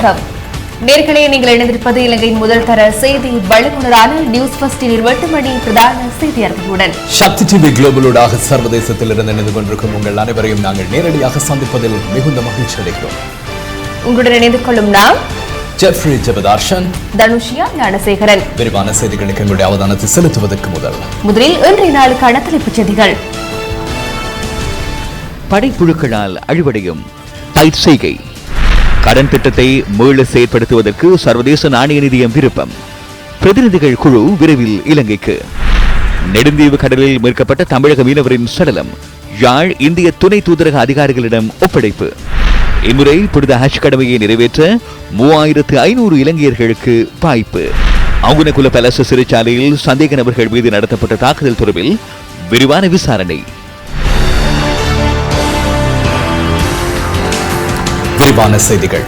வணக்கம். நேர்களே, நீங்கள் இணைந்திருப்பது இலங்கையின் முதல் தர செய்தி வழங்குனரான நியூஸ் ஃபர்ஸ்டின் 8 மணி பிரதான செய்தி அறிக்கையுடன். சக்தி டிவி குளோபலோடாக சர்வதேசத்தில் இருந்து இணைந்து கொண்டிருக்கும் உங்கள் அனைவரையும் நாங்கள் நேரடியாக சந்திப்பதில் மிகுந்த மகிழ்ச்சி அடைகிறோம். உங்களுடன் இணைந்து கொள்ளும் நாம் ஜெஃப்ரி ஜெபதார்ஷன், தனுஷியா ஞானசேகரன். விரிவான செய்திகளுக்கு எங்களுடைய அவதானத்தை செலுத்துவதற்கு முதலில் இன்றைய நாளுக்கான தலைப்புச் செய்திகள். படைப்புழுக்களால் அழிவடையும் பயிர் செய்கை. கடன் திட்டத்தை மீள செயற்படுத்துவதற்கு சர்வதேச நாணய நிதியம் விருப்பம். பிரதிநிதிகள் குழு விரைவில் இலங்கைக்கு. நெடுந்தீவு கடலில் மீட்கப்பட்ட தமிழக மீனவரின் சடலம் யாழ் இந்திய துணை தூதரக அதிகாரிகளிடம் ஒப்படைப்பு. இம்முறை புனித ஹஜ் கடமையை நிறைவேற்ற 3500 இலங்கையர்களுக்கு வாய்ப்பு. அங்குனகுல பலச சிறைச்சாலையில் சந்தேக நபர்கள் மீது நடத்தப்பட்ட தாக்குதல் தொடர்பில் விரிவான விசாரணை. விரிவான செய்திகள்.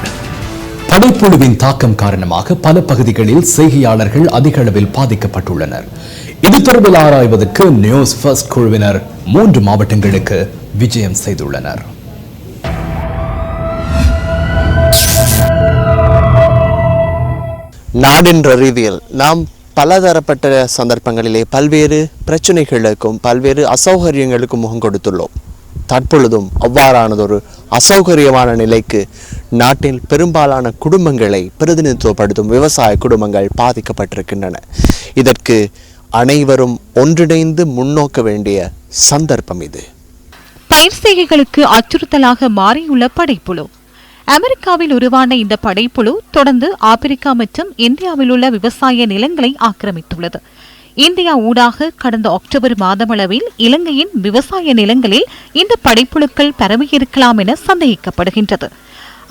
படைப்புழுவின் தாக்கம் காரணமாக பல பகுதிகளில் செய்கையாளர்கள் அதிக அளவில் பாதிக்கப்பட்டுள்ளனர். இது தொடர்பில் ஆராய்வதற்கு நியூஸ் ஃபர்ஸ்ட் குழுவினர் 3 மாவட்டங்களுக்கு விஜயம் செய்துள்ளனர். நாடென்ற ரீதியில் நாம் பலதரப்பட்ட சந்தர்ப்பங்களிலே பல்வேறு பிரச்சனைகளுக்கும் பல்வேறு அசௌகரியங்களுக்கும் முகம் கொடுத்துள்ளோம். தற்பொழுதும் அவ்வாறானதொரு அசௌகரியமான நிலைக்கு நாட்டில் பெரும்பாலான குடும்பங்களை பிரதிநிதித்துவப்படுத்தும் விவசாய குடும்பங்கள் பாதிக்கப்பட்டிருக்கின்றன. இதற்கு அனைவரும் ஒன்றிணைந்து முன்னோக்க வேண்டிய சந்தர்ப்பம் இது. பயிர் செய்கைகளுக்கு அச்சுறுத்தலாக மாறியுள்ள படைப்புழு. அமெரிக்காவில் உருவான இந்த படைப்புழு தொடர்ந்து ஆப்பிரிக்கா மற்றும் இந்தியாவில் உள்ள விவசாய நிலங்களை ஆக்கிரமித்துள்ளது. இந்தியா ஊடாக கடந்த அக்டோபர் மாதமளவில் இலங்கையின் விவசாய நிலங்களில் இந்த படைப்புழுக்கள் பரவியிருக்கலாம் என சந்தேகிக்கப்படுகின்றது.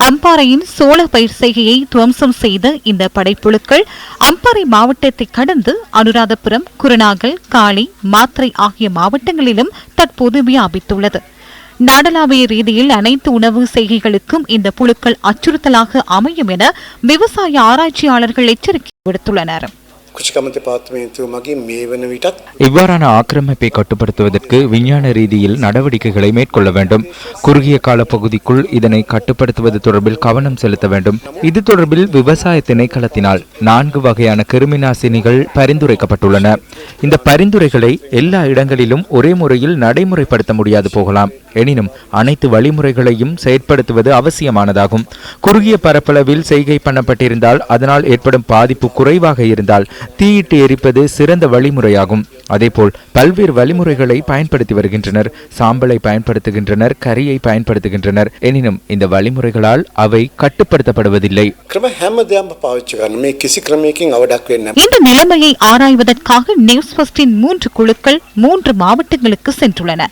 அம்பாறையின் சோள பயிர் செய்கையை துவம்சம் செய்த இந்த படைப்புழுக்கள் அம்பாறை மாவட்டத்தை கடந்து அனுராதபுரம், குருநாகல், காளி, மாத்திரை ஆகிய மாவட்டங்களிலும் தற்போது வியாபித்துள்ளது. நாடளாவிய ரீதியில் அனைத்து உணவு செய்கைகளுக்கும் இந்த புழுக்கள் அச்சுறுத்தலாக அமையும் என விவசாய ஆராய்ச்சியாளர்கள் எச்சரிக்கை விடுத்துள்ளனர். இவ்வாறான ஆக்கிரமிப்பை கட்டுப்படுத்துவதற்கு விஞ்ஞான ரீதியில் நடவடிக்கைகளை மேற்கொள்ள வேண்டும். குறுகிய கால பகுதிக்குள் இதனை கட்டுப்படுத்துவது தொடர்பில் கவனம் செலுத்த வேண்டும். இது தொடர்பில் விவசாய திணைக்களத்தினால் 4 வகையான கிருமிநாசினிகள் பரிந்துரைக்கப்பட்டுள்ளன. இந்த பரிந்துரைகளை எல்லா இடங்களிலும் ஒரே முறையில் நடைமுறைப்படுத்த முடியாது போகலாம். எனினும் அனைத்து வழிமுறைகளையும் செயற்படுத்துவது அவசியமானதாகும். குறுகிய பரப்பளவில் செய்கை பண்ணப்பட்டிருந்தால் அதனால் ஏற்படும் பாதிப்பு குறைவாக இருந்தால் தீயிட்டு எரிப்பது சிறந்த வழிமுறையாகும். அதேபோல் பல்வேறு வழிமுறைகளை பயன்படுத்தி வருகின்றனர். சாம்பலை பயன்படுத்துகின்றனர், கரியை பயன்படுத்துகின்றனர். எனினும் இந்த வழிமுறைகளால் அவை கட்டுப்படுத்தப்படுவதில்லை. இந்த நிலைமையை ஆராய்வதற்காக நியூஸ் ஃபர்ஸ்டின் 3 குழுக்கள் 3 மாவட்டங்களுக்கு சென்றுள்ளன.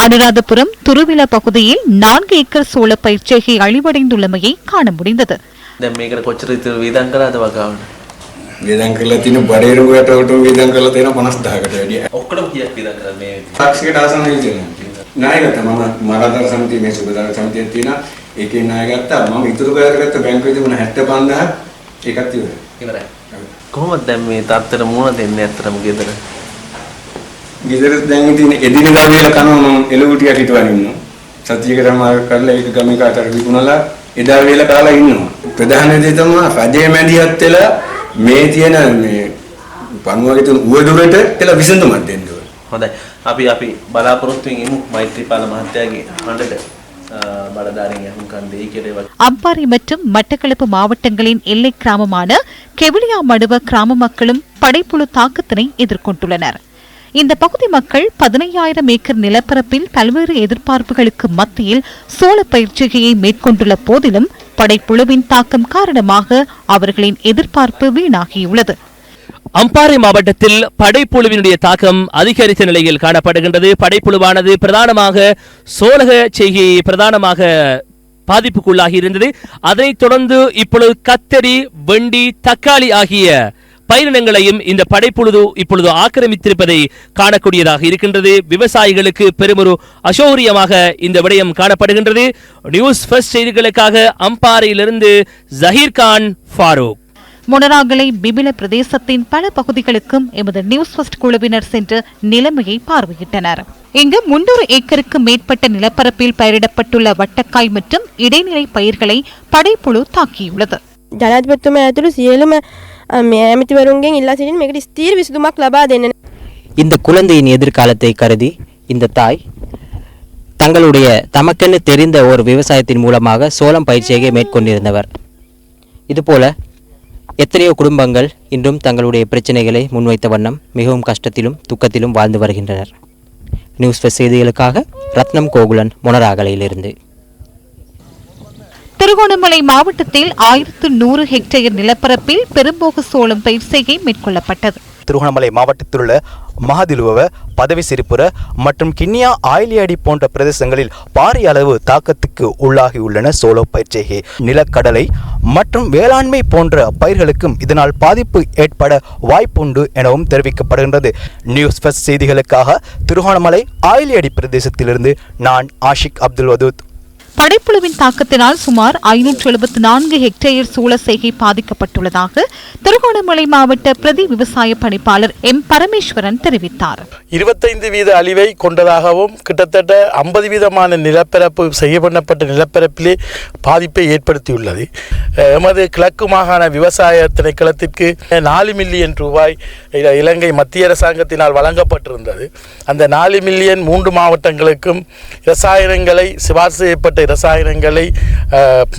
அனுராதபுரம் துருவில பகுதியில் 4 ஏக்கர் சோள பயிர்ச்செய்கை அழிவடைந்துள்ளமையை காண முடிந்தது. ගෙදර දැන් ඉතින් එදිනෙදා වේල කනවා මම එළවලු ටිකක් හිටවගෙන ඉන්නවා. සතියකට මාර්ග කරලා ඒක ගමේ කාටර විකුණලා එදා වේල කාලා ඉන්නවා. ප්‍රධාන දේ තමයි රජයේ මැදිහත් වෙලා මේ තියෙන මේ පණුවගේ තුන උවදුරට එලා විසඳුමක් දෙන්න ඕනේ. හොඳයි. අපි බලාපොරොත්තුෙන් ඉමු මෛත්‍රීපාල මහත්තයාගේ හඬට බලදාරින් යහුම්කන් දෙයි කියලා. அம்பாறை மற்றும் மட்டக்களப்பு மாவட்டங்களின் எல்லை கிராமமான கெவிலியா மடுவ கிராம மக்களும் படைப்புழு தாக்கத்தினை எதிர்கொண்டுள்ளனர். இந்த பகுதி மக்கள் 15000 ஏக்கர் நிலப்பரப்பில் பல்வேறு எதிர்பார்ப்புகளுக்கு மத்தியில் சோள பயிர்ச்செய்கையை மேற்கொண்டுள்ள போதிலும் படைப்புழுவின் தாக்கம் காரணமாக அவர்களின் எதிர்பார்ப்பு வீணாகியுள்ளது. அம்பாறை மாவட்டத்தில் படைப்புழுவினுடைய தாக்கம் அதிகரித்த நிலையில் காணப்படுகின்றது. படைப்புழுவானது பிரதானமாக சோளக செய்கையை பிரதானமாக பாதிப்புக்குள்ளாகி இருந்தது. அதனைத் தொடர்ந்து இப்பொழுது கத்தரி, வெண்டி, தக்காளி ஆகிய பயிரினங்களையும் இந்த படைப்புழு இப்பொழுது ஆக்கிரமித்திருப்பதை காணக்கூடியதாக இருக்கின்றது. விவசாயிகளுக்கு பெருமொரு அசௌகரியமாக இந்த விடயம் காணப்படுகின்றது. நியூஸ் ஃபர்ஸ்ட் செய்திகளுக்காக அம்பாறையிலிருந்து ஜஹீர் கான், ஃபாரூக். மொனராகலை பிபில பிரதேசத்தின் பல பகுதிகளுக்கும் எமது நியூஸ் ஃபர்ஸ்ட் குழுவினர் சென்று நிலைமையை பார்வையிட்டனர். இங்கு 300 ஏக்கருக்கு மேற்பட்ட நிலப்பரப்பில் பயிரிடப்பட்டுள்ள வட்டக்காய் மற்றும் இடைநிலை பயிர்களை படைப்புழு தாக்கியுள்ளது. ජනාධිපතිතුමා ඇතුළු සියලුම ඇමතිවරුන්ගෙන් ඉල්ලා සිටින මේකට ස්ථීර විසඳුමක් ලබා දෙන්න. இந்த குழந்தையின் எதிர்காலத்தை கருதி இந்த தாய் தங்களுடைய தமக்கென்று தெரிந்த ஒரு விவசாயத்தின் மூலமாக சோளம் பயிற்சியை மேற்கொண்டிருந்தவர். இதுபோல எத்தனையோ குடும்பங்கள் இன்றும் தங்களுடைய பிரச்சனைகளை முன்வைத்த வண்ணம் மிகவும் கஷ்டத்திலும் துக்கத்திலும் வாழ்ந்து வருகின்றனர். நியூஸ் ஃபர்ஸ்ட் செய்திகளுக்காக ரத்னம் கோகுலன், மொனராகலையிலிருந்து. திருகோணமலை மாவட்டத்தில் 1100 ஹெக்டேயர் நிலப்பரப்பில் பெரும்போக சோளம் பயிர் செய்கை மேற்கொள்ளப்பட்டது. திருகோணமலை மாவட்டத்தில் உள்ள மகாதிலுவ, பதவி சிரிப்புர மற்றும் கிண்ணியா, ஆயிலியடி போன்ற பிரதேசங்களில் பாரிய அளவு தாக்கத்துக்கு உள்ளாகியுள்ளன சோள பயிர்ச்செய்கை. நிலக்கடலை மற்றும் வேளாண்மை போன்ற பயிர்களுக்கும் இதனால் பாதிப்பு ஏற்பட வாய்ப்புண்டு எனவும் தெரிவிக்கப்படுகின்றது. நியூஸ் ஃபர்ஸ்ட் செய்திகளுக்காக திருகோணமலை ஆயிலியடி பிரதேசத்திலிருந்து நான் ஆஷிக் அப்துல் வதூத். படைப்புழுவின் தாக்கத்தினால் சுமார் 574 ஹெக்டேயர் சோள செய்கை பாதிக்கப்பட்டுள்ளதாக திருகோணமலை மாவட்ட பிரதி விவசாய பணிப்பாளர் எம் பரமேஸ்வரன் தெரிவித்தார். 25% அழிவை கொண்டதாகவும் கிட்டத்தட்ட 50% நிலப்பரப்பு செய்யப்பட்ட நிலப்பரப்பிலே பாதிப்பை ஏற்படுத்தியுள்ளது. எமது கிழக்கு மாகாண விவசாய திணைக்களத்திற்கு 4 மில்லியன் ரூபாய் இலங்கை மத்திய அரசாங்கத்தினால் வழங்கப்பட்டிருந்தது. அந்த 4 மில்லியன் 3 மாவட்டங்களுக்கும் இரசாயனங்களை சிபாரிசு செய்யப்பட்ட இரசாயனங்களை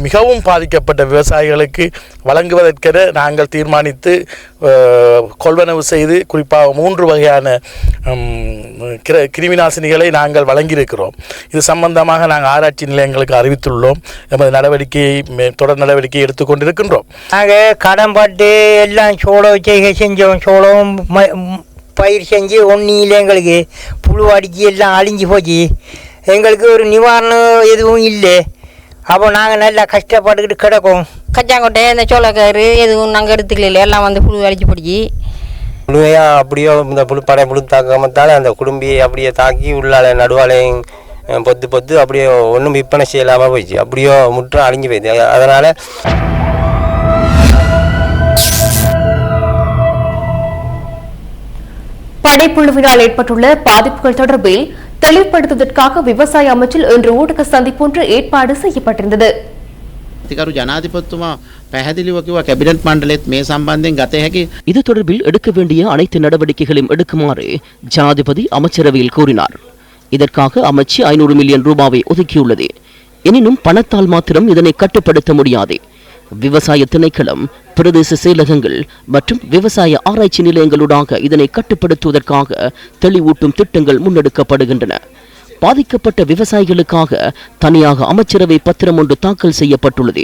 மிகவும் பாதிக்கப்பட்ட விவசாயிகளுக்கு வழங்குவதற்கென நாங்கள் தீர்மானித்து கொள்வனவு செய்து குறிப்பாக 3 வகையான கிருமிநாசினிகளை நாங்கள் வழங்கியிருக்கிறோம். இது சம்பந்தமாக நாங்கள் ஆராய்ச்சி நிலையங்களுக்கு அறிவித்துள்ளோம். எமது நடவடிக்கையை தொடர் நடவடிக்கையை எடுத்துக்கொண்டிருக்கின்றோம். நாங்கள் கடன் பட்டு எல்லாம் சோளம் செய்கை செஞ்சோம். சோளம் பயிர் செஞ்சு ஒன்றில் எங்களுக்கு புழு அடிச்சு எல்லாம் அழிஞ்சு போச்சு. எங்களுக்கு ஒரு நிவாரணம் எதுவும் இல்லை. அப்போ நாங்கள் நல்லா கஷ்டப்பட்டுக்கிட்டு கிடக்கும். கச்சாங்கொட்டை இந்த சோளக்காரு எதுவும் நாங்கள் எடுத்துக்கல, எல்லாம் வந்து புழு அடிச்சு போடுச்சு. முழுமையாக அப்படியோ இந்த புழு தாக்காமத்தால் அந்த குடும்பியை அப்படியே தாக்கி உள்ளால நடுவாலையும் பொத்து அப்படியே ஒன்றும் விற்பனை செய்யலாமல் போயிடுச்சு. அப்படியோ முற்றம் அழிஞ்சு போயிடுது. அதனால் படைப்புழுவினால் ஏற்பட்டுள்ள பாதிப்புகள் தொடர்பில் தெளிவுபடுத்துவதற்காக விவசாய அமைச்சில் இன்று ஊடக சந்திப்பு ஒன்று ஏற்பாடு செய்யப்பட்டிருந்தது. இது தொடர்பில் எடுக்க வேண்டிய அனைத்து நடவடிக்கைகளையும் எடுக்குமாறு ஜனாதிபதி அமைச்சரவையில் கூறினார். இதற்காக அமைச்சு 500 மில்லியன் ரூபாவை ஒதுக்கியுள்ளது. எனினும் பணத்தால் மாத்திரம் இதனை கட்டுப்படுத்த முடியாது. விவசாய திணைக்களம், பிரதேச செயலகங்கள் மற்றும் விவசாய ஆராய்ச்சி நிலையங்களூடாக இதனை கட்டுப்படுத்துவதற்காக தெளிவூட்டும் திட்டங்கள் முன்னெடுக்கப்படுகின்றன. பாதிக்கப்பட்ட விவசாயிகளுக்காக தனியாக அமைச்சரவை பத்திரம் ஒன்று தாக்கல் செய்யப்பட்டுள்ளது.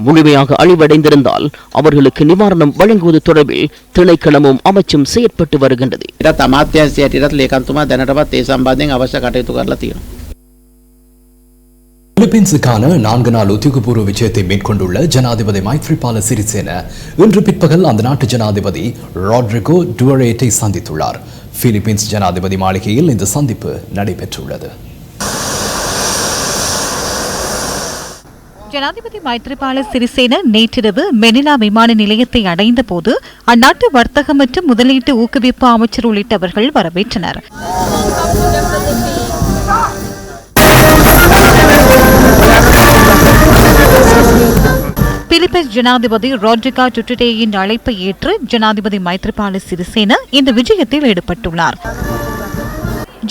முழுமையாக அழிவடைந்திருந்தால் அவர்களுக்கு நிவாரணம் வழங்குவது தொடர்பில் திணைக்களமும் அமைச்சும் செயற்பட்டு வருகின்றது. பிலிப்பீன்ஸுக்கான 4 நாள் உத்தியோகபூர்வ விஜயத்தை மேற்கொண்டுள்ள ஜனாதிபதி மைத்ரிபால சிறிசேன இன்று பிற்பகல் அந்த நாட்டு ஜனாதிபதி ராட்ரிகோ டுவரேட்டை சந்தித்துள்ளார். பிலிப்பீன்ஸ் ஜனாதிபதி மாளிகையில் இந்த சந்திப்பு நடைபெற்றுள்ளது. ஜனாதிபதி மைத்ரிபால சிறிசேன நேற்றிரவு மெனிலா விமான நிலையத்தை அடைந்த போது அந்நாட்டு வர்த்தக மற்றும் முதலீட்டு ஊக்குவிப்பு அமைச்சர் உள்ளிட்டவர்கள் வரவேற்றனர். பிலிப்பைன்ஸ் ஜனாதிபதி ராட்ரிகோ டுட்டேயின் அழைப்பை ஏற்று ஜனாதிபதி மைத்ரிபால சிறிசேன இந்த விஜயத்தில் ஈடுபட்டுள்ளார்.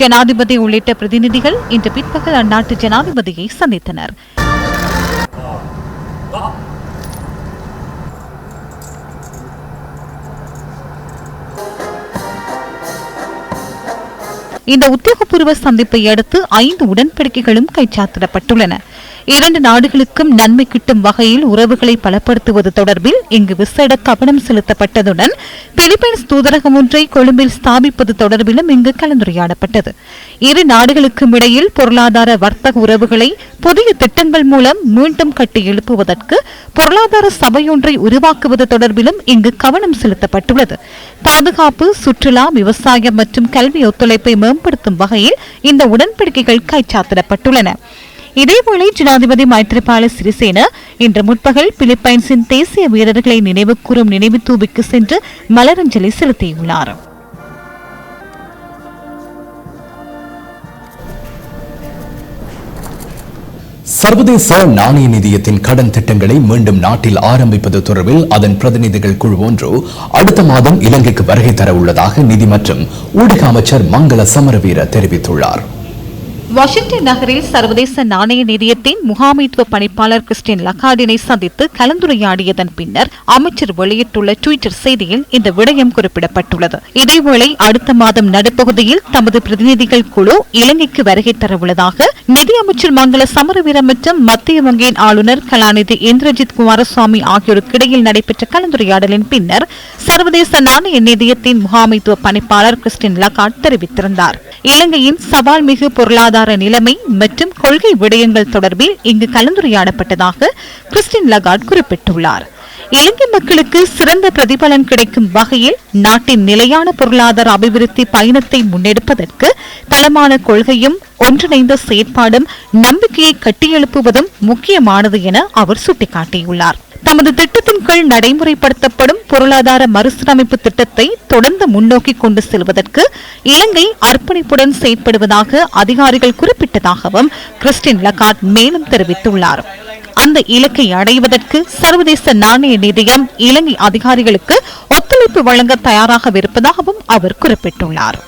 ஜனாதிபதி உள்ளிட்ட பிரதிநிதிகள் இன்று பிற்பகல் அந்நாட்டு ஜனாதிபதியை சந்தித்தனர். இந்த உத்தியோகபூர்வ சந்திப்பை அடுத்து 5 உடன்படிக்கைகளும் கைச்சாத்திடப்பட்டுள்ளன. 2 நாடுகளுக்கும் நன்மை கிட்டும் வகையில் உறவுகளை பலப்படுத்துவது தொடர்பில் இங்கு விசேட கவனம் செலுத்தப்பட்டதுடன் பிலிப்பைன்ஸ் தூதரகம் ஒன்றை கொழும்பில் ஸ்தாபிப்பது தொடர்பிலும் இங்கு கலந்துரையாடப்பட்டது. 2 நாடுகளுக்கும் இடையில் பொருளாதார வர்த்தக உறவுகளை புதிய திட்டங்கள் மூலம் மீண்டும் கட்டி எழுப்புவதற்கு பொருளாதார சபையொன்றை உருவாக்குவது தொடர்பிலும் இங்கு கவனம் செலுத்தப்பட்டுள்ளது. பாதுகாப்பு, சுற்றுலா, விவசாயம் மற்றும் கல்வி ஒத்துழைப்பை மேம்படுத்தும் வகையில் இந்த உடன்படிக்கைகள் கைச்சாத்திடப்பட்டுள்ளன. இதேவேளை ஜனாதிபதி மைத்ரிபால சிறிசேன இன்று முற்பகல் பிலிப்பைன்ஸின் தேசிய வீரர்களை நினைவு கூறும் நினைவு தூபிக்கு சென்று மலரஞ்சலி செலுத்தியுள்ளார். சர்வதேச நாணய நிதியத்தின் கடன் திட்டங்களை மீண்டும் நாட்டில் ஆரம்பிப்பது தொடர்பில் அதன் பிரதிநிதிகள் குழு ஒன்று அடுத்த மாதம் இலங்கைக்கு வருகை தர உள்ளதாக நிதி மற்றும் ஊடக அமைச்சர் மங்கள சமரவீர தெரிவித்துள்ளார். வாஷிங்டன் நகரில் சர்வதேச நாணய நிதியத்தின் முகாமைத்துவ பணிப்பாளர் கிறிஸ்டின் லகார்டினை சந்தித்து கலந்துரையாடியதன் பின்னர் அமைச்சர் வெளியிட்டுள்ள டுவிட்டர் செய்தியில் இந்த விடயம் குறிப்பிடப்பட்டுள்ளது. இதேவேளை அடுத்த மாதம் நடுப்பகுதியில் தமது பிரதிநிதிகள் குழு இலங்கைக்கு வருகை தரவுள்ளதாக நிதியமைச்சர் மங்கள சமரவீர மற்றும் மத்திய வங்கியின் ஆளுநர் கலாநிதி இந்திரஜித் குமாரசுவாமி ஆகியோருக்கு இடையில் நடைபெற்ற கலந்துரையாடலின் பின்னர் சர்வதேச நாணய நிதியத்தின் முகாமைத்துவ பணிப்பாளர் கிறிஸ்டின் லகார்ட் தெரிவித்திருந்தார். இலங்கையின் சவால் மிகு பொருளாதார நிலைமை மற்றும் கொள்கை விடயங்கள் தொடர்பில் இங்கு கலந்துரையாடப்பட்டதாக கிறிஸ்டின் லகார்ட் குறிப்பிட்டுள்ளார். இலங்கை மக்களுக்கு சிறந்த பிரதிபலன் கிடைக்கும் வகையில் நாட்டின் நிலையான பொருளாதார அபிவிருத்தி பயணத்தை முன்னெடுப்பதற்கு பலமான கொள்கையும் ஒன்றிணைந்த செயற்பாடும் நம்பிக்கையை கட்டியெழுப்புவதும் முக்கியமானது என அவர் சுட்டிக்காட்டியுள்ளார். தமது திட்டத்தின் கீழ் நடைமுறைப்படுத்தப்படும் பொருளாதார மறுசீரமைப்பு திட்டத்தை தொடர்ந்து முன்னோக்கி கொண்டு செல்வதற்கு இலங்கை அர்ப்பணிப்புடன் செயற்படுவதாக அதிகாரிகள் குறிப்பிட்டதாகவும் கிறிஸ்டின் லகார்ட் மேலும் தெரிவித்துள்ளார். அந்த இலக்கை அடைவதற்கு சர்வதேச நாணய நிதியம் இலங்கை அதிகாரிகளுக்கு ஒத்துழைப்பு வழங்க தயாராக இருப்பதாகவும் அவர் குறிப்பிட்டுள்ளார்.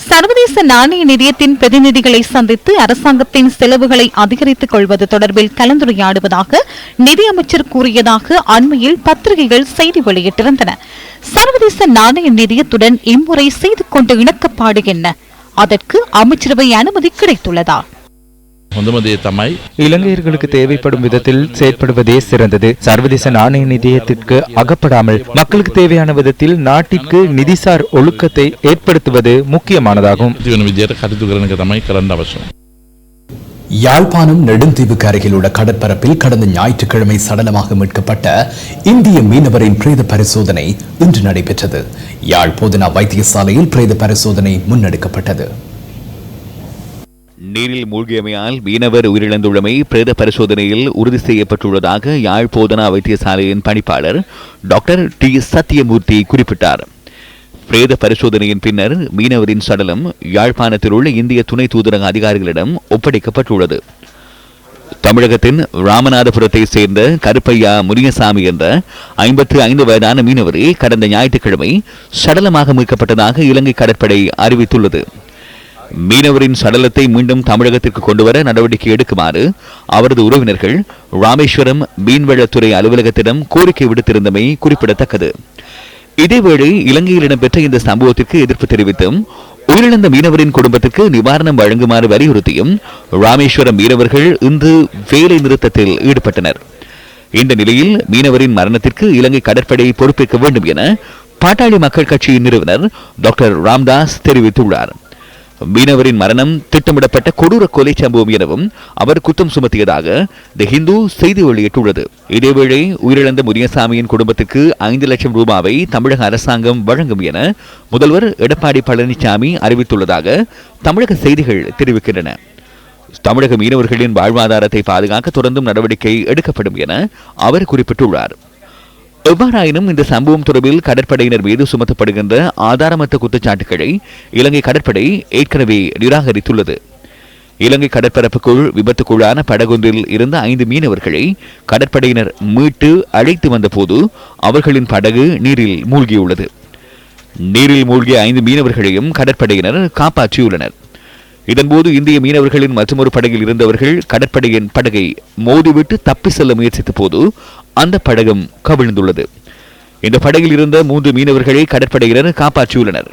சர்வதேச நாணய நிதியத்தின் பிரதிநிதிகளை சந்தித்து அரசாங்கத்தின் செலவுகளை அதிகரித்துக் கொள்வது தொடர்பில் கலந்துரையாடுவதாக நிதியமைச்சர் கூறியதாக அண்மையில் பத்திரிகைகள் செய்தி வெளியிட்டிருந்தன. சர்வதேச நாணய நிதியத்துடன் இம்முறை செய்து கொண்ட இணக்கப்பாடு என்ன? அதற்கு அமைச்சரவை அனுமதி கிடைத்துள்ளதா? இலங்கையர்களுக்கு தேவைப்படும் விதத்தில் செயற்படுவதே சிறந்தது. சர்வதேச நாணய நிதியத்திற்கு அகப்படாமல் மக்களுக்கு தேவையான விதத்தில் நாட்டிற்கு நிதிசார் ஒழுக்கத்தை ஏற்படுத்துவது முக்கியமானதாகும். யாழ்ப்பாணம் நெடுந்தீவுக்கு அருகில் உள்ள கடற்பரப்பில் கடந்த ஞாயிற்றுக்கிழமை சடலமாக மீட்கப்பட்ட இந்திய மீனவரின் பிரேத பரிசோதனை இன்று நடைபெற்றது. யாழ் போதனா வைத்தியசாலையில் பிரேத பரிசோதனை முன்னெடுக்கப்பட்டது. நீரில் மூழ்கியமையால் மீனவர் உயிரிழந்துள்ளமை பிரேத பரிசோதனையில் உறுதி செய்யப்பட்டுள்ளதாக யாழ் போதனா வைத்தியசாலையின் பணிப்பாளர் டாக்டர் டி சத்தியமூர்த்தி குறிப்பிட்டார். பிரேத பரிசோதனையின் பின்னர் மீனவரின் சடலம் யாழ்ப்பாணத்தில் உள்ள இந்திய துணை தூதரக அதிகாரிகளிடம் ஒப்படைக்கப்பட்டுள்ளது. தமிழகத்தின் ராமநாதபுரத்தை சேர்ந்த கருப்பையா முனியசாமி என்ற 55 வயதான மீனவரே கடந்த ஞாயிற்றுக்கிழமை சடலமாக மீட்கப்பட்டதாக இலங்கை கடற்படை அறிவித்துள்ளது. மீனவரின் சடலத்தை மீண்டும் தமிழகத்திற்கு கொண்டுவர நடவடிக்கை எடுக்குமாறு அவரது உறவினர்கள் ராமேஸ்வரம் மீன்வளத்துறை அலுவலகத்திடம் கோரிக்கை விடுத்திருந்தமை குறிப்பிடத்தக்கது. இதேவேளை இலங்கையில் இடம்பெற்ற இந்த சம்பவத்திற்கு எதிர்ப்பு தெரிவித்தும் உயிரிழந்த மீனவரின் குடும்பத்திற்கு நிவாரணம் வழங்குமாறு வலியுறுத்தியும் ராமேஸ்வரம் மீனவர்கள் இன்று வேலை நிறுத்தத்தில் ஈடுபட்டனர். இந்த நிலையில் மீனவரின் மரணத்திற்கு இலங்கை கடற்படை பொறுப்பேற்க வேண்டும் என பாட்டாளி மக்கள் கட்சியின் நிறுவனர் டாக்டர் ராம்தாஸ் தெரிவித்துள்ளார். மீனவரின் மரணம் திட்டமிடப்பட்ட கொடூர கொலை சம்பவம் எனவும் அவர் குற்றம் சுமத்தியதாக தி ஹிந்து செய்தி வெளியிட்டுள்ளது. இதேவேளை உயிரிழந்த முனியசாமியின் குடும்பத்துக்கு 5 லட்சம் ரூபாவை தமிழக அரசாங்கம் வழங்கும் என முதல்வர் எடப்பாடி பழனிசாமி அறிவித்துள்ளதாக தமிழக செய்திகள் தெரிவிக்கின்றன. தமிழக மீனவர்களின் வாழ்வாதாரத்தை பாதுகாக்க தொடர்ந்தும் நடவடிக்கை எடுக்கப்படும் என அவர் குறிப்பிட்டுள்ளார். எவ்வாறாயினும் இந்த சம்பவம் தொடர்பில் கடற்படையினர் மீது சுமத்தப்படுகின்ற ஆதாரமற்ற குற்றச்சாட்டுகளை இலங்கை கடற்படை ஏற்கனவே நிராகரித்துள்ளது. இலங்கை கடற்பரப்புக்குள் விபத்துக்குள்ளான படகொன்றில் இருந்த 5 மீனவர்களை கடற்படையினர் மீட்டு அழைத்து வந்தபோது அவர்களின் படகு நீரில் மூழ்கியுள்ளது. நீரில் மூழ்கிய 5 மீனவர்களையும் கடற்படையினர் காப்பாற்றியுள்ளனர். இதன்போது இந்திய மீனவர்களின் மற்றொரு படகில் இருந்தவர்கள் கடற்படையின் படகை மோதிவிட்டு தப்பி செல்ல முயற்சித்த போது அந்த படகும் கவிழ்ந்துள்ளது. இந்த படகில் இருந்த 3 மீனவர்களை கடற்படையினர் காப்பாற்றியுள்ளனர்.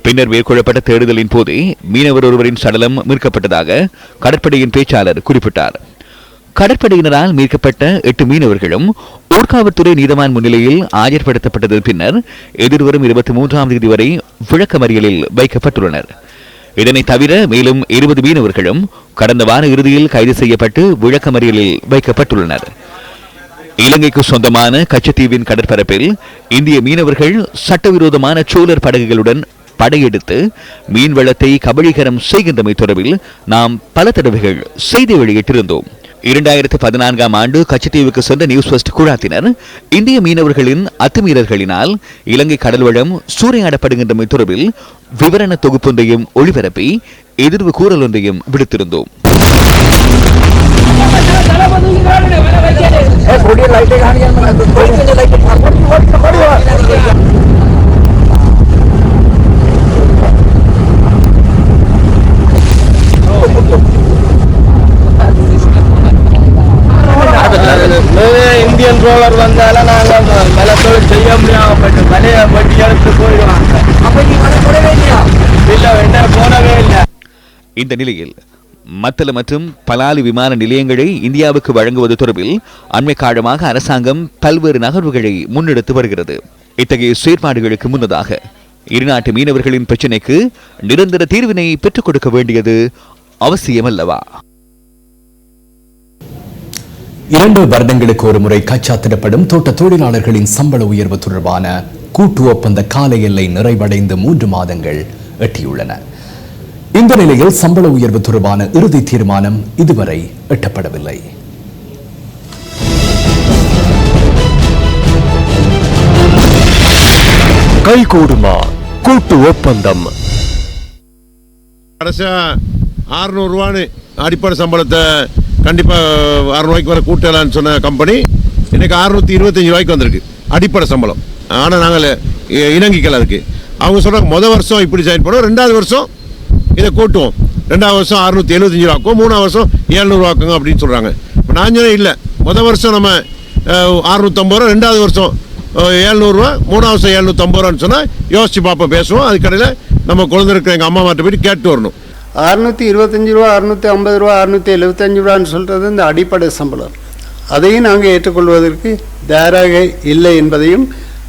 பின்னர் மேற்கொள்ளப்பட்ட தேடுதலின் போதே மீனவர் ஒருவரின் சடலம் மீட்கப்பட்டதாக கடற்படையின் பேச்சாளர் குறிப்பிட்டார். கடற்படையினரால் மீட்கப்பட்ட 8 மீனவர்களும் ஊர்காவல்துறை நீதவான் முன்னிலையில் ஆஜர்படுத்தப்பட்டதன் பின்னர் எதிர்வரும் 23ஆம் தேதி வரை விளக்கமறியலில் வைக்கப்பட்டுள்ளனர். இதனை தவிர மேலும் 20 மீனவர்களும் கடந்த வார இறுதியில் கைது செய்யப்பட்டு விளக்கமறியலில் வைக்கப்பட்டுள்ளனர். இலங்கைக்கு சொந்தமான கச்சத்தீவின் கடற்பரப்பில் இந்திய மீனவர்கள் சட்டவிரோதமான சோழர் படகுகளுடன் படையெடுத்து மீன்வளத்தை கபளீகரம் செய்கின்றமை தொடர்பில் நாம் பல தடவைகள் செய்தி வெளியிட்டிருந்தோம். 2014ஆம் ஆண்டு கச்சத்தீவுக்கு சென்ற நியூஸ் ஃபர்ஸ்ட் குழாத்தினர் இந்திய மீனவர்களின் அத்துமீறல்களினால் இலங்கை கடல்வளம் சூறையாடப்படுகின்றமை தொடர்பில் விவரண தொகுப்பொன்றையும் ஒளிபரப்பி எதிர்வு கூறல் ஒன்றையும் விடுத்திருந்தோம். இந்தியன் ரோலர் வந்தாலும் நாங்கள் நிலத்தொழில் செய்ய முடியாமல் போயிட்டு மலையை வட்டி எடுத்து போயிடுவாங்க. போனவே இல்லை. இந்த நிலையில் மத்தள மற்றும் பலாலி விமான நிலையங்களை இந்தியாவுக்கு வழங்குவது தொடர்பில் அண்மை காலமாக அரசாங்கம் பல்வேறு நகர்வுகளை முன்னெடுத்து வருகிறது. இத்தகைய செயற்பாடுகளுக்கு முன்னதாக இருநாட்டு மீனவர்களின் பிரச்சினைக்கு நிரந்தர தீர்வினை பெற்றுக் கொடுக்க வேண்டியது அவசியமல்லவா? 2 வருடங்களுக்கு ஒரு முறை கச்சாத்திடப்படும் தோட்ட தொழிலாளர்களின் சம்பள உயர்வு தொடர்பான கூட்டு ஒப்பந்த கால எல்லை நிறைவடைந்து 3 மாதங்கள் எட்டியுள்ளன. இந்த நிலையில் சம்பள உயர்வு தொடர்பான இறுதி தீர்மானம் இதுவரை எட்டப்படவில்லை. கைகூடுமா கூட்டு ஒப்பந்தம்? கடைசியா 600 ரூபான்னு அடிப்படை சம்பளத்தை கண்டிப்பாக 600 ரூபாய்க்கு வர கூட்டலான்னு சொன்ன கம்பெனி இன்னைக்கு 625 ரூபாய்க்கு வந்திருக்கு அடிப்படை சம்பளம். ஆனால் நாங்கள் இணங்கிக்கல அதுக்கு. அவங்க சொல்கிறாங்க முதல் வருஷம் இப்படி ஜாயின் பண்ணுவோம், 2வது வருஷம் இதை கூட்டுவோம், 2வது வருஷம் 675 ரூபாக்கும் 3வது வருஷம் 700 ரூபாக்குங்க அப்படின்னு சொல்கிறாங்க. இப்போ நான் சொன்னேன் இல்லை, முதல் வருஷம் நம்ம 650 ரூபா, 2வது வருஷம் 700 ரூபா, 3வது வருஷம் 750 ரூபான்னு சொன்னால் யோசிச்சு பார்ப்போம், பேசுவோம். அதுக்கடையில் நம்ம குழந்தை இருக்கிற எங்கள் அம்மா மாட்ட போயிட்டு கேட்டு வரணும். 625 ரூபா, 650 ரூபா, 675 ரூபான்னு சொல்கிறது இந்த அடிப்படை சம்பளம். அதையும் நாங்கள் ஏற்றுக்கொள்வதற்கு தயாராக இல்லை என்பதையும்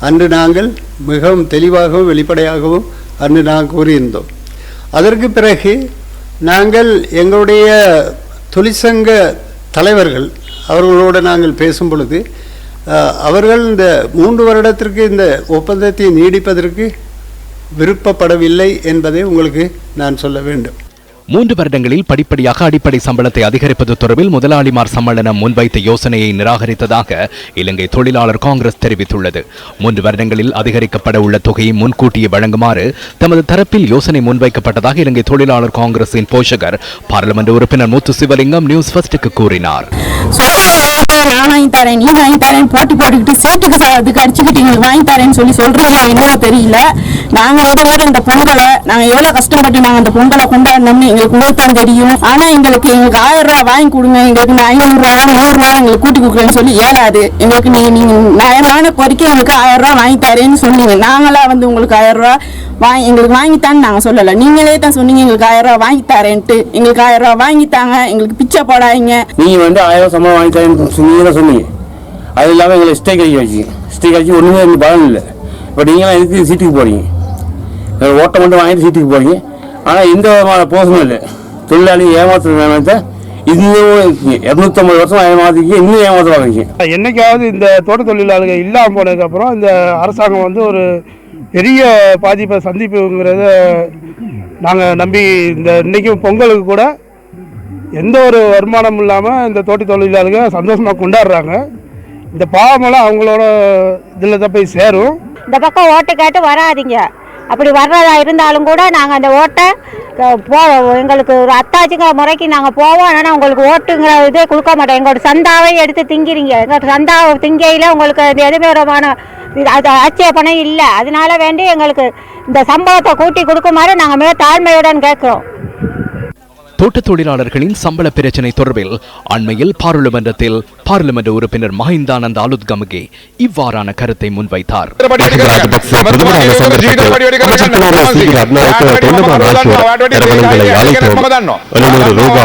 அன்று நாங்கள் மிகவும் தெளிவாகவும் வெளிப்படையாகவும் அன்று நாங்கள் கூறியிருந்தோம். அதற்கு பிறகு நாங்கள் எங்களுடைய தொழிற்சங்க தலைவர்கள் அவர்களோடு நாங்கள் பேசும் பொழுது அவர்கள் இந்த 3 வருடத்திற்கு இந்த ஒப்பந்தத்தை நீடிப்பதற்கு விருப்பப்படவில்லை என்பதை உங்களுக்கு நான் சொல்ல வேண்டும். 3 வருடங்களில் படிப்படியாக அடிப்படை சம்பளத்தை அதிகரிப்பது தொடர்பில் முதலாளிமார் சம்மேளனம் முன்வைத்த யோசனையை நிராகரித்ததாக இலங்கை தொழிலாளர் காங்கிரஸ் தெரிவித்துள்ளது. 3 வருடங்களில் அதிகரிக்கப்பட உள்ள தொகையை முன்கூட்டியே வழங்குமாறு தமது தரப்பில் யோசனை முன்வைக்கப்பட்டதாக இலங்கை தொழிலாளர் காங்கிரசின் போஷகர் பாராளுமன்ற உறுப்பினர் முத்து சிவலிங்கம் நியூஸ் ஃபர்ஸ்டுக்கு கூறினார். நான் வாங்கி தரேன், நீ வாங்கி தரேன், போட்டி போட்டுக்கிட்டு சீட்டுக்கு அதுக்கு அடிச்சுக்கிட்டு எங்களுக்கு வாங்கி தரேன்னு சொல்றது என்னவோ தெரியல. நாங்க முதல்ல இந்த பொங்கலை நாங்க எவ்வளவு கஷ்டப்பட்டு நாங்க அந்த பொங்கலை கொண்டாடணும்னு எங்களுக்கு தான் தெரியும். ஆனா எங்களுக்கு 1000 ரூபாய் வாங்கி கொடுங்க, எங்களுக்கு 500 ரூபா 100 ரூபா எங்களுக்கு கூட்டி கொடுக்குறேன்னு சொல்லி ஏறாது. எங்களுக்கு நீங்க நியாயமான கோரிக்கை எங்களுக்கு 1000 ரூபாய் வாங்கி தரேன்னு சொன்னீங்க. நாங்களா உங்களுக்கு 1000 ரூபாய் எங்களுக்கு வாங்கித்தான்னு நாங்க சொல்லல, நீங்களே தான் சொன்னீங்க எங்களுக்கு 1000 ரூபாய் வாங்கி தரேன்ட்டு. எங்களுக்கு 1000 ரூபாய் வாங்கித்தாங்க, எங்களுக்கு பிச்சை போடாதீங்க. நீங்க 1000 சம்பளம் வாங்கி தரேன்னு சொன்னீங்க. அது இல்லாமல் எங்களை ஸ்டேக் அடிச்சு ஒன்றுமே எனக்கு பலன் இல்லை. இப்போ நீங்களாம் எதுக்கு சீட்டுக்கு போகிறீங்க? ஓட்டை மட்டும் வாங்கிட்டு சீட்டுக்கு போகிறீங்க. ஆனால் எந்த விதமான போசமும் இல்லை. தொழிலாளி ஏமாற்ற இன்னும் 250 வருஷம் ஏமாத்திக்கு இன்னும் ஏமாற்றுவாங்க. என்னைக்காவது இந்த தோட்ட தொழிலாளர்கள் இல்லாமல் போனதுக்கப்புறம் இந்த அரசாங்கம் ஒரு பெரிய பாதிப்பை சந்திப்புங்கிறத நாங்கள் நம்பி இன்னைக்கும் பொங்கலுக்கு கூட எந்த ஒரு வருமானம் இல்லாமல் இந்த தோட்ட தொழிலாளர்கள் சந்தோஷமாக கொண்டாடுறாங்க. இந்த பாவமெல்லாம் அவங்களோட இதில் தான் போய் சேரும். இந்த பக்கம் ஓட்டை கேட்டு வராதிங்க. அப்படி வர்றதா இருந்தாலும் கூட நாங்கள் அந்த ஓட்டை எங்களுக்கு ஒரு அத்தாச்சுங்கிற முறைக்கு நாங்கள் போவோம். ஆனால் உங்களுக்கு ஓட்டுங்கிற இதே கொடுக்க மாட்டோம். எங்களோட சந்தாவை எடுத்து திங்கிறீங்க. எங்களோட சந்தாவை திங்கையில் உங்களுக்கு எதுவுமே விதமான அது ஆட்சேபணம் இல்லை. அதனால வேண்டி எங்களுக்கு இந்த சம்பளத்தை கூட்டி கொடுக்குமாறு நாங்கள் மிக தாழ்மையுடன் கேட்குறோம். தோட்ட தொழிலாளர்களின் சம்பள பிரச்சினை தொடர்பில் அண்மையில் பாராளுமன்ற உறுப்பினர் மஹிந்தானந்த அலுத்கமுகே இவ்வாறான கருத்தை முன்வைத்தார்.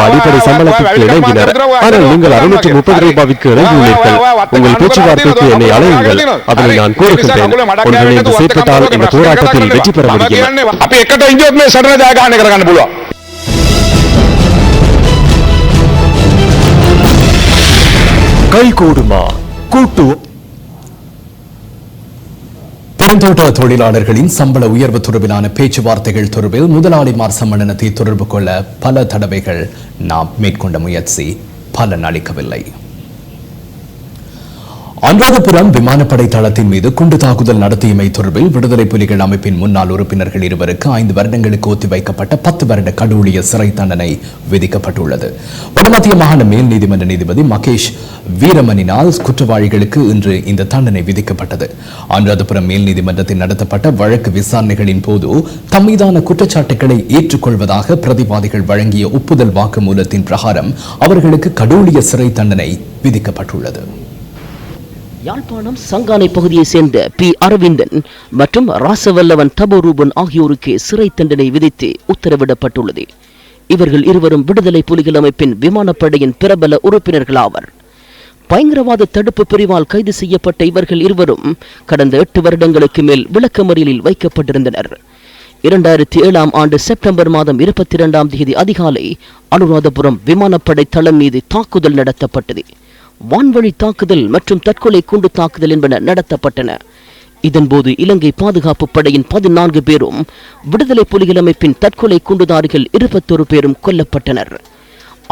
அடிப்படை சம்பளத்திற்கு இணங்கினர். ஆனால் நீங்கள் 630 ரூபாய்க்கு இணங்கியுள்ளீர்கள். உங்கள் பேச்சுவார்த்தைக்கு என்னை அழையுங்கள், அதனை நான் கோருகின்றேன். ஒன்றிணைந்து செயற்பட்டால் இந்த போராட்டத்தில் வெற்றி பெற முடியும். கைகூடுமா கூட்டு பெருந்தோட்ட தொழிலாளர்களின் சம்பள உயர்வு தொடர்பிலான பேச்சுவார்த்தைகள் தொடர்பில் முதலாளிமார் சம்மேளனத்தை தொடர்பு கொள்ள பல தடவைகள் நாம் மேற்கொண்ட முயற்சி பலன் அளிக்கவில்லை. அனுராதபுரம் விமானப்படை தளத்தின் மீது குண்டு தாக்குதல் நடத்தியமை தொடர்பில் விடுதலை புலிகள் அமைப்பின் முன்னாள் உறுப்பினர்கள் இருவருக்கு 5 வருடங்களுக்கு ஒத்திவைக்கப்பட்ட 10 வருட கடூழிய சிறை தண்டனை விதிக்கப்பட்டுள்ளது. வடமத்திய மாகாண மேல் நீதிமன்ற நீதிபதி மகேஷ் வீரமணினால் குற்றவாளிகளுக்கு இன்று இந்த தண்டனை விதிக்கப்பட்டது. அனுராதபுரம் மேல் நீதிமன்றத்தில் நடத்தப்பட்ட வழக்கு விசாரணைகளின் போது தம்மீதான குற்றச்சாட்டுகளை ஏற்றுக்கொள்வதாக பிரதிவாதிகள் வழங்கிய ஒப்புதல் வாக்குமூலத்தின் பிரகாரம் அவர்களுக்கு கடூழிய சிறை தண்டனை விதிக்கப்பட்டுள்ளது. யாழ்ப்பாணம் சங்கானை பகுதியைச் சேர்ந்த பி அரவிந்தன் மற்றும் ராசவல்லவன் தபோரூபன் ஆகியோருக்கு சிறை தண்டனை விதித்து உத்தரவிடப்பட்டுள்ளது. இவர்கள் இருவரும் விடுதலை புலிகள் அமைப்பின் விமானப்படையின் பிரபல உறுப்பினர்களாவர். பயங்கரவாத தடுப்பு பிரிவால் கைது செய்யப்பட்ட இவர்கள் இருவரும் கடந்த 8 வருடங்களுக்கு மேல் விளக்கமறியலில் வைக்கப்பட்டிருந்தனர். 2007 ஆண்டு செப்டம்பர் மாதம் 22ஆம் தேதி அதிகாலை அனுராதபுரம் விமானப்படை தளம் மீது தாக்குதல் நடத்தப்பட்டது. வான்வழி தாக்குதல் மற்றும் தற்கொலை குண்டு தாக்குதல் என்பன நடத்தப்பட்டன. இதன்போது இலங்கை பாதுகாப்பு படையின் 14 பேரும் விடுதலை புலிகள் அமைப்பின் தற்கொலை குண்டுதாரிகள் 21 பேரும் கொல்லப்பட்டனர்.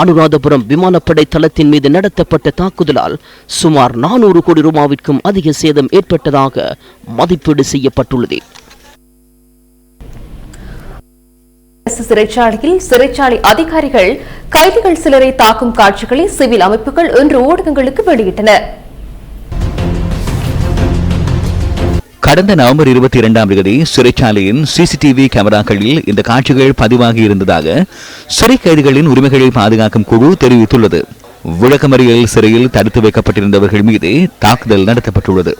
அனுராதபுரம் விமானப்படை தளத்தின் மீது நடத்தப்பட்ட தாக்குதலால் சுமார் 400 கோடி ரூபாவிற்கும் அதிக சேதம் ஏற்பட்டதாக மதிப்பீடு செய்யப்பட்டுள்ளது. சிறைச்சாலையில் சிறைச்சாலை அதிகாரிகள் கைதிகள் சிலரை தாக்கும் காட்சிகளை சிவில் அமைப்புகள் இன்று ஊடகங்களுக்கு வெளியிட்டன. கடந்த நவம்பர் 22ஆம் தேதி சிறைச்சாலையின் சிசிடிவி கேமராக்களில் இந்த காட்சிகள் பதிவாகி இருந்ததாக சிறை கைதிகளின் உரிமைகளை பாதுகாக்கும் குழு தெரிவித்துள்ளது. விளக்கமறியல் சிறையில் தடுத்து வைக்கப்பட்டிருந்தவர்கள் மீது தாக்குதல் நடத்தப்பட்டுள்ளது.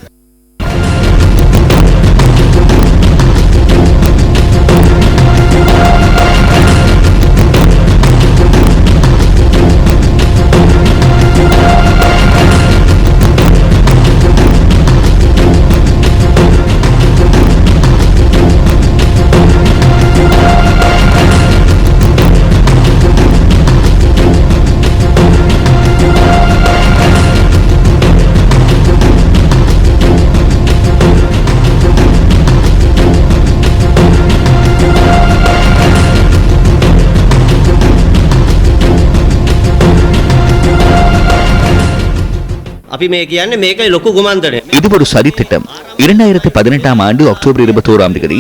இது ஒரு சதித்திட்டம். 2018ஆம் ஆண்டு அக்டோபர் 21ஆம் தேதி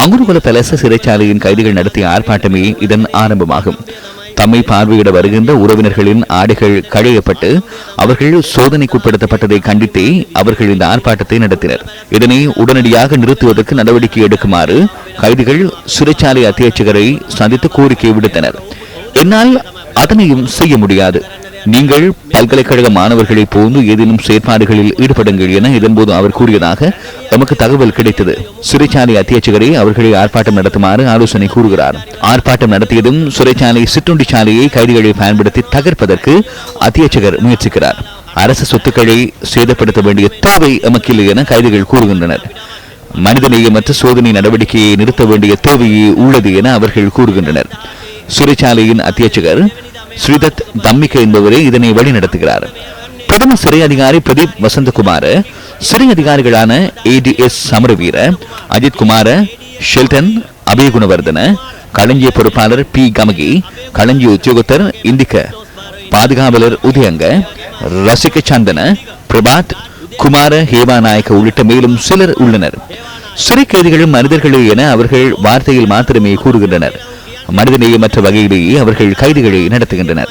அங்குருகுல பலச சிறைச்சாலையின் கைதிகள் நடத்திய ஆர்ப்பாட்டமே இதன் ஆரம்பமாகும். தம்மை பார்வையிட வருகின்ற உறவினர்களின் ஆடைகள் களையப்பட்டு அவர்கள் சோதனைக்குட்படுத்தப்பட்டதை கண்டித்தே அவர்கள் இந்த ஆர்ப்பாட்டத்தை நடத்தினர். இதனை உடனடியாக நிறுத்துவதற்கு நடவடிக்கை எடுக்குமாறு கைதிகள் சிறைச்சாலை அத்தியட்சகரை சந்தித்து கோரிக்கை விடுத்தனர். என்னால் அதனையும் செய்ய முடியாது. நீங்கள் பல்கலைக்கழக மாணவர்களை போன்று ஏதேனும் செயற்பாடுகளில் ஈடுபடுங்கள் என இதன்போது அவர் கூறியதாக நமக்கு தகவல் கிடைத்தது. சிறைச்சாலை அத்தியட்சகரை அவர்களை ஆர்ப்பாட்டம் நடத்துமாறு ஆலோசனை கூறுகிறார். ஆர்ப்பாட்டம் நடத்தியதும் சிறைச்சாலை சிற்றுண்டி சாலையை கைதிகளை பயன்படுத்தி தகர்ப்பதற்கு அத்தியட்சகர் முயற்சிக்கிறார். அரசு சொத்துக்களை சேதப்படுத்த வேண்டிய தேவை எமக்கில்லை என கைதிகள் கூறுகின்றனர். மனிதநேயமற்ற சோதனை நடவடிக்கையை நிறுத்த வேண்டிய தேவையே உள்ளது என அவர்கள் கூறுகின்றனர். சிறைச்சாலையின் அத்தியட்சகர் ஸ்ரீதத் தம்மிக என்பவரே இதனை வழிநடத்துகிறார். பிரதம சிறை அதிகாரி பிரதீப் வசந்தகுமார, சிறை அதிகாரிகளான ADS சமரவீர, அஜித் குமார, ஷெல்டன், அபயகுணவர்தன, களஞ்சிய பொறுப்பாளர் P கமகி, களஞ்சிய உத்தியோகத்தர் இந்திக்க, பாதுகாவலர் உதயங்க, ரசிக சந்தன, பிரபாத், குமார, ஹேமா நாயக்க உள்ளிட்ட மேலும் சிலர் உள்ளனர். சிறை கைதிகளும் மனிதர்களே என அவர்கள் வார்த்தையில் மாத்திரமே கூறுகின்றனர். மனிதநேயமற்ற வகையிலேயே அவர்கள் கைதுகளை நடத்துகின்றனர்.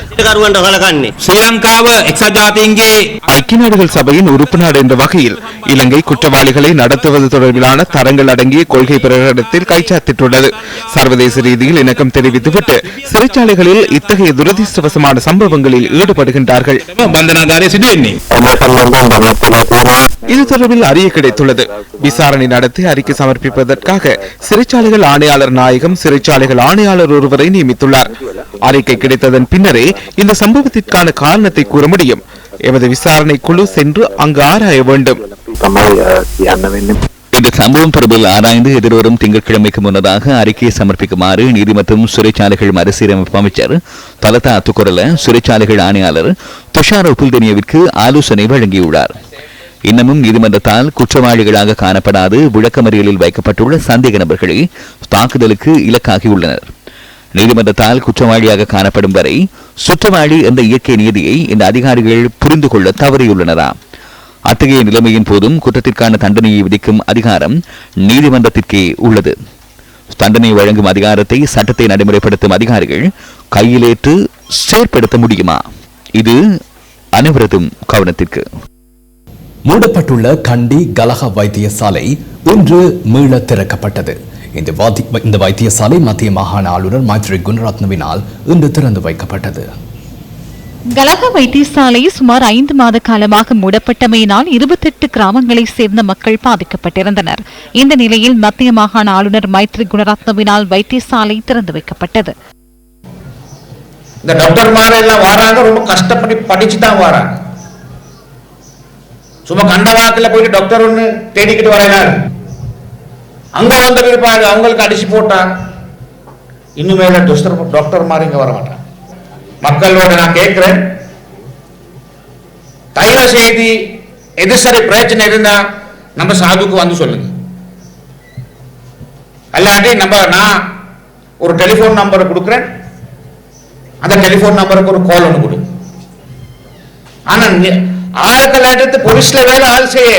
ஐக்கிய நாடுகள் சபையின் உறுப்பு நாடு என்ற வகையில் இலங்கை குற்றவாளிகளை நடத்துவது தொடர்பிலான தரங்கள் அடங்கிய கொள்கை பிரகடனத்தில் கைச்சாத்திட்டுள்ளது. சர்வதேச ரீதியில் இணக்கம் தெரிவித்துவிட்டு சிறைச்சாலைகளில் இத்தகைய துரதிருஷ்டவசமான சம்பவங்களில் ஈடுபடுகின்றார்கள். இது தொடர்பில் அறிய கிடைத்துள்ளது. விசாரணை நடத்தி அறிக்கை சமர்ப்பிப்பதற்காக சிறைச்சாலைகள் ஆணையாளர் நாயகம் சிறைச்சாலைகள் ஆணையாளர் ஒருவரை நியமித்துள்ளார். அறிக்கை கிடைத்ததன் பின்னரே இந்த சம்பவத்திற்கான காரணத்தை கூற முடியும். எமது விசாரணை குழு சென்று அங்கு ஆராய வேண்டும். இந்த சம்பவம் தொடர்பில் ஆராய்ந்து எதிர்வரும் திங்கட்கிழமைக்கு முன்னதாக அறிக்கையை சமர்ப்பிக்குமாறு நீதி மற்றும் சிறைச்சாலைகள் மறுசீரமைப்பு அமைச்சர் தலதா அத்துக்குரல சிறைச்சாலைகள் ஆணையாளர் துஷார் உப்புல்தனியவிற்கு ஆலோசனை வழங்கியுள்ளார். இன்னமும் நீதிமன்றத்தால் குற்றவாளிகளாக காணப்படாது விளக்கமறியலில் வைக்கப்பட்டுள்ள சந்தேக நபர்களே தாக்குதலுக்கு இலக்காகியுள்ளனர். நீதிமன்றத்தால் குற்றவாளியாக காணப்படும் வரை சுற்றவாளி என்ற இயற்கை நீதியை இந்த அதிகாரிகள் புரிந்து கொள்ள தவறியுள்ளனரா? அத்தகைய நிலைமையின் போதும் குற்றத்திற்கான தண்டனையை விதிக்கும் அதிகாரம் நீதிமன்றத்திற்கே உள்ளது. தண்டனை வழங்கும் அதிகாரத்தை சட்டத்தை நடைமுறைப்படுத்தும் அதிகாரிகள் கையிலேற்று செயற்படுத்த முடியுமா? இது அனைவரதும் கவனத்திற்கு. மூடப்பட்டுள்ள கண்டி கலஹ வைத்தியசாலை இன்று மீள திறக்கப்பட்டது. இந்த வைத்தியசாலை மத்திய மாகாண ஆளுநர் மைத்ரி குணரத்னவினால் இன்று திறந்து வைக்கப்பட்டது. கலஹ வைத்தியசாலை சுமார் 5 மாத காலமாக மூடப்பட்டமையினால் 28 கிராமங்களைச் சேர்ந்த மக்கள் பாதிக்கப்பட்டிருந்தனர். இந்த நிலையில் மத்திய மாகாண ஆளுநர் மைத்ரி குணரத்னவினால் வைத்தியசாலை திறந்து வைக்கப்பட்டது. இந்த டாக்டர்மார் எல்லாம் வராங்க, ரொம்ப கஷ்டப்பட்டு படிச்சு தான் வராங்க. சும்மா கண்ட வாக்கில் போயிட்டு டாக்டர் ஒன்று தேடிக்கிட்டு வரையினார். அங்க வந்து இருப்பாங்க, அவங்களுக்கு அடிச்சு போட்டா இன்னுமேல டாக்டர்மார் இங்க வர மாட்டாங்க. மக்களோட நான் கேட்கிறேன், தயவு செய்து எது சரி பிரச்சனை இருந்தா நம்ம சாதுக்கு வந்து சொல்லுங்க. அல்லாட்டி நான் ஒரு டெலிபோன் நம்பரை கொடுக்குறேன், அந்த டெலிபோன் நம்பருக்கு ஒரு கால் ஒன்று கொடுங்க. ஆனா ஆட்கள் எடுத்து போலீஸ்ல வேலை ஆள் செய்ய,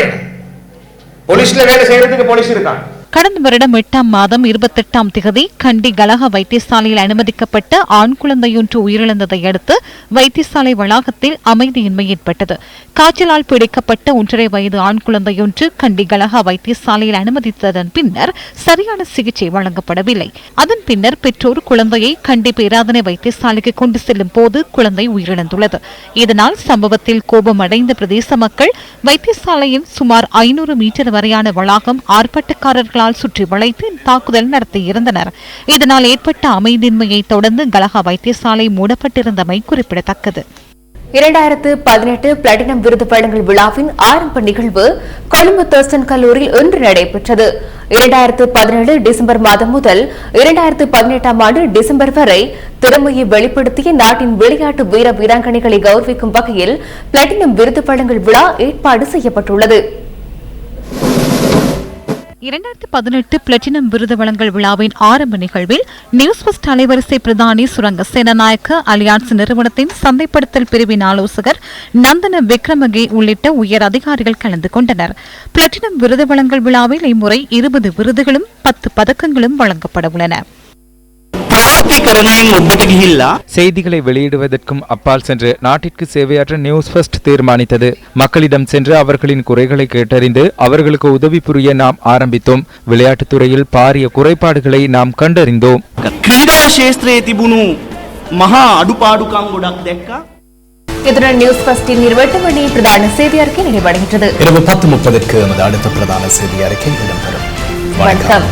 போலீஸ்ல வேலை செய்யறதுக்கு போலீஸ் இருக்காங்க. கடந்த வருடம் 8ஆம் மாதம் 28ஆம் திகதி கண்டி கலஹ வைத்தியசாலையில் அனுமதிக்கப்பட்ட ஆண் குழந்தையொன்று உயிரிழந்ததை அடுத்து வைத்தியசாலை வளாகத்தில் அமைதியின்மை ஏற்பட்டது. காய்ச்சலால் பிடிக்கப்பட்ட 1.5 வயது ஆண் குழந்தையொன்று கண்டி கலஹ வைத்தியசாலையில் அனுமதித்ததன் பின்னர் சரியான சிகிச்சை வழங்கப்படவில்லை. அதன் பின்னர் பெற்றோர் குழந்தையை கண்டி பேராதனை வைத்தியசாலைக்கு கொண்டு செல்லும் போது குழந்தை உயிரிழந்துள்ளது. இதனால் சம்பவத்தில் கோபமடைந்த பிரதேச மக்கள் வைத்தியசாலையின் சுமார் 500 மீட்டர் வரையான வளாகம் ஆர்ப்பாட்டக்காரர்களால் சுற்றி வளைத்து தாக்குதல் நடத்தியிருந்தனர். இதனால் ஏற்பட்ட அமைதியின்மையை தொடர்ந்து கலஹ வைத்தியசாலை மூடப்பட்டிருந்தமை குறிப்பிடத்தக்கது. 2018 பிளாட்டினம் விருது வழங்கல் விழாவின் ஆரம்ப நிகழ்வு கொழும்பு தர்சன் கல்லூரியில் இன்று நடைபெற்றது. 2017 டிசம்பர் மாதம் முதல் 2018ஆம் ஆண்டு டிசம்பர் வரை திறமையை வெளிப்படுத்திய நாட்டின் விளையாட்டு வீர வீராங்கனைகளை கௌரவிக்கும் வகையில் பிளாட்டினம் விருது வழங்கல் விழா ஏற்பாடு செய்யப்பட்டுள்ளது. 2018 பிளாட்டினம் விருது வழங்கல் விழாவின் ஆரம்ப நிகழ்வில் நியூஸ் ஃபர்ஸ்ட் அலைவரிசை பிரதானி சுரங்க சேனநாயக்க அலியான்ஸ் நிறுவனத்தின் சந்தைப்படுத்தல் பிரிவின் ஆலோசகர் நந்தன விக்ரமகே உள்ளிட்ட உயர் அதிகாரிகள் கலந்து கொண்டனர். பிளாட்டினம் விருது வழங்கல் விழாவில் இம்முறை 20 விருதுகளும் 10 பதக்கங்களும் வழங்கப்பட உள்ளன. செய்திகளை வெளியிடுவதற்கும் அப்பால் சென்று நாட்டிற்கு சேவையாற்ற நியூஸ் ஃபர்ஸ்ட் தீர்மானித்தது. மக்களிடம் சென்று அவர்களின் குறைகளை கேட்டறிந்து அவர்களுக்கு உதவி புரிய நாம் ஆரம்பித்தோம். விளையாட்டுத் துறையில் பாரிய குறைபாடுகளை நாம் கண்டறிந்தோம். இத்துடன் நியூஸ் ஃபர்ஸ்டின் 8 மணி பிரதான செய்தி அறிக்கை நிறைவடைகின்றது. இரவு 10:30க்கு அடுத்த பிரதான செய்தி அறிக்கை இடம்பெறும். வணக்கம்.